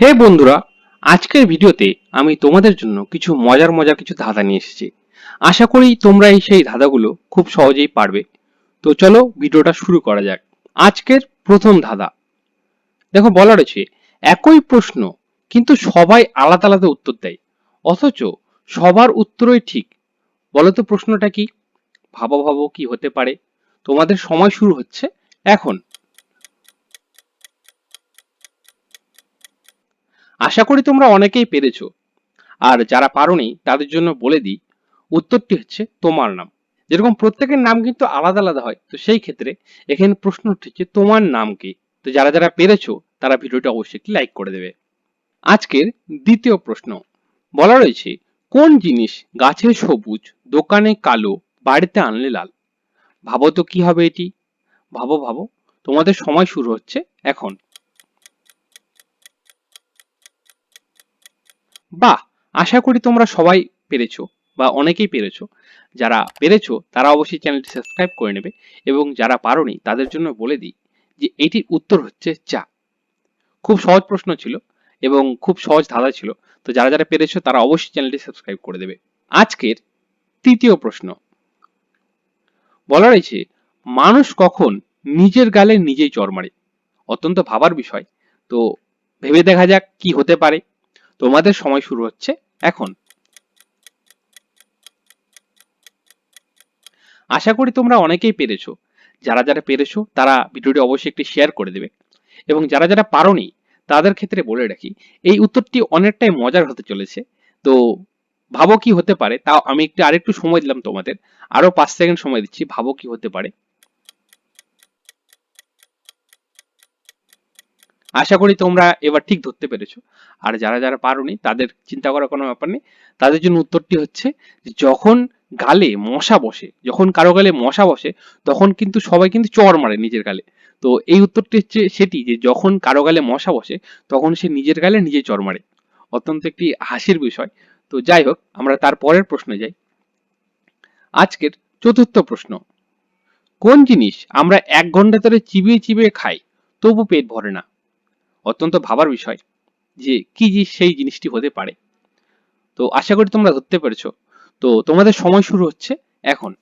হে বন্ধুরা, আজকের ভিডিওতে আমি তোমাদের জন্য কিছু মজার কিছু ধাঁধা নিয়ে এসেছি। আশা করি তোমরা সেই ধাঁধাগুলো খুব সহজেই পারবে। তো চলো ভিডিওটা শুরু করা যাক। আজকের প্রথম ধাঁধা, দেখো বলা রয়েছে একই প্রশ্ন কিন্তু সবাই আলাদা আলাদা উত্তর দেয়, অথচ সবার উত্তরই ঠিক। বলো তো প্রশ্নটা কি? ভাবো ভাবো কি হতে পারে। তোমাদের সময় শুরু হচ্ছে এখন। আশা করি তোমরা অনেকেই পেরেছো, আর যারা পারোনি তাদের জন্য বলে দিই, উত্তরটি হচ্ছে তোমার নাম। যেরকম প্রত্যেকের নাম কিন্তু আলাদা আলাদা হয়, তো সেই ক্ষেত্রে এখানে প্রশ্ন হচ্ছে তোমার নাম কি। তো যারা যারা পেরেছো তারা ভিডিওটা অবশ্যই একটি লাইক করে দেবে। আজকের দ্বিতীয় প্রশ্ন, বলা রয়েছে কোন জিনিস গাছে সবুজ, দোকানে কালো, বাড়িতে আনলে লাল। ভাবো তো কি হবে এটি। ভাবো ভাবো, তোমাদের সময় শুরু হচ্ছে এখন। বাহ, আশা করি তোমরা সবাই পেরেছো বা অনেকেই পেরেছো। যারা পেরেছো তারা অবশ্যই চ্যানেলটি সাবস্ক্রাইব করে নেবে, এবং যারা পারোনি তাদের জন্য বলে দিই যে এটির উত্তর হচ্ছে চা। খুব সহজ প্রশ্ন ছিল এবং খুব সহজ ধাঁধা ছিল। তো যারা যারা পেরেছো তারা অবশ্যই চ্যানেলটি সাবস্ক্রাইব করে দেবে। আজকের তৃতীয় প্রশ্ন, বলা রয়েছে মানুষ কখন নিজের গালে নিজেই চড় মারে। অত্যন্ত ভাবার বিষয়। তো ভেবে দেখা যাক কি হতে পারে। তোমাদের সময় শুরু হচ্ছে এখন। আশা করি তোমরা অনেকেই পেরেছো। যারা যারা পেরেছো তারা ভিডিওটি অবশ্যই একটি শেয়ার করে দেবে, এবং যারা যারা পারোনি তাদের ক্ষেত্রে বলে রাখি এই উত্তরটি অনেকটাই মজার হতে চলেছে। তো ভাবো কি হতে পারে, তাও আমি একটু আরেকটু সময় দিলাম তোমাদের, আরো 5 সেকেন্ড সময় দিচ্ছি, ভাবো কি হতে পারে। আশা করি তোমরা এবার ঠিক ধরতে পেরেছো। আর যারা যারা পারোনি তাদের চিন্তা করার কোনো ব্যাপার নেই। তাদের জন্য উত্তরটি হচ্ছে যে যখন গালে মশা বসে, যখন কারো গালে মশা বসে তখন কিন্তু সবাই কিন্তু চড় মারে নিজের গালে। তো এই উত্তরটি হচ্ছে সেটি, যে যখন কারো গালে মশা বসে তখন সে নিজের গালে নিজে চড় মারে। অত্যন্ত একটি হাসির বিষয়। তো যাই হোক, আমরা তার পরের প্রশ্নে যাই। আজকের চতুর্থ প্রশ্ন, কোন জিনিস আমরা 1 ঘন্টা ধরে চিবিয়ে চিবিয়ে খাই তবু পেট ভরে না। অত্যন্ত ভাবার বিষয় যে কি সেই জিনিসটি হতে পারে। তো আশা করি তোমরা ধরতে পেরেছো। তো তোমাদের সময় শুরু হচ্ছে এখন।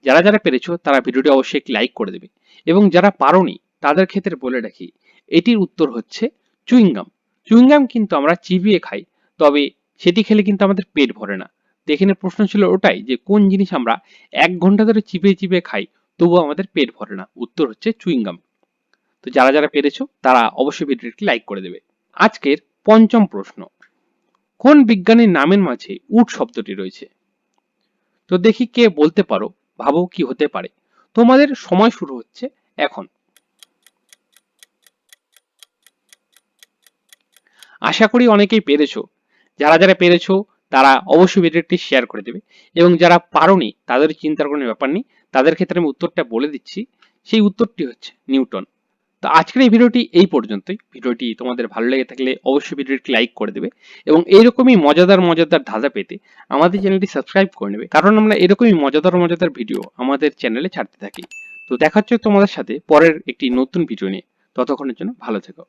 যারা যারা পেরেছো তারা ভিডিওটি অবশ্যই একটি লাইক করে দেবে, এবং যারা পারোনি তাদের ক্ষেত্রে বলে রাখি এটির উত্তর হচ্ছে চুইংগাম। চুইংগাম কিন্তু আমরা চিবিয়ে খাই, তবে সেটি খেলে কিন্তু আমাদের পেট ভরে না। তো এখানে প্রশ্ন ছিল ওটাই, যে কোন জিনিস আমরা 1 ঘন্টা ধরে চিবিয়ে চিবিয়ে খাই তবুও আমাদের পেট ভরে না। উত্তর হচ্ছে চুইংগাম। তো যারা যারা পেরেছো তারা অবশ্যই ভিডিওটি লাইক করে দেবে। আজকের পঞ্চম প্রশ্ন, কোন বিজ্ঞানীর নামের মাঝে উট শব্দটি রয়েছে। তো দেখি কে বলতে পারো। ভাবো কি হতে পারে। তোমাদের সময় শুরু হচ্ছে এখন। আশা করি অনেকেই পেরেছো। যারা যারা পেরেছো তারা অবশ্যই ভিডিওটি শেয়ার করে দেবে, এবং যারা পারোনি তাদের চিন্তার কোনো ব্যাপার নেই। তাদের ক্ষেত্রে আমি উত্তরটা বলে দিচ্ছি, সেই উত্তরটি হচ্ছে নিউটন। তো আজকের এই ভিডিওটি এই পর্যন্তই। ভিডিওটি তোমাদের ভালো লেগে থাকলে অবশ্যই ভিডিওটি লাইক করে দেবে, এবং এইরকমই মজাদার ধাঁধা পেতে আমাদের চ্যানেলটি সাবস্ক্রাইব করে নেবে, কারণ আমরা এরকমই মজাদার ভিডিও আমাদের চ্যানেলে ছাড়তে থাকি। তো দেখা হচ্ছে তোমাদের সাথে পরের একটি নতুন ভিডিও নিয়ে। ততক্ষণের জন্য ভালো থেকো।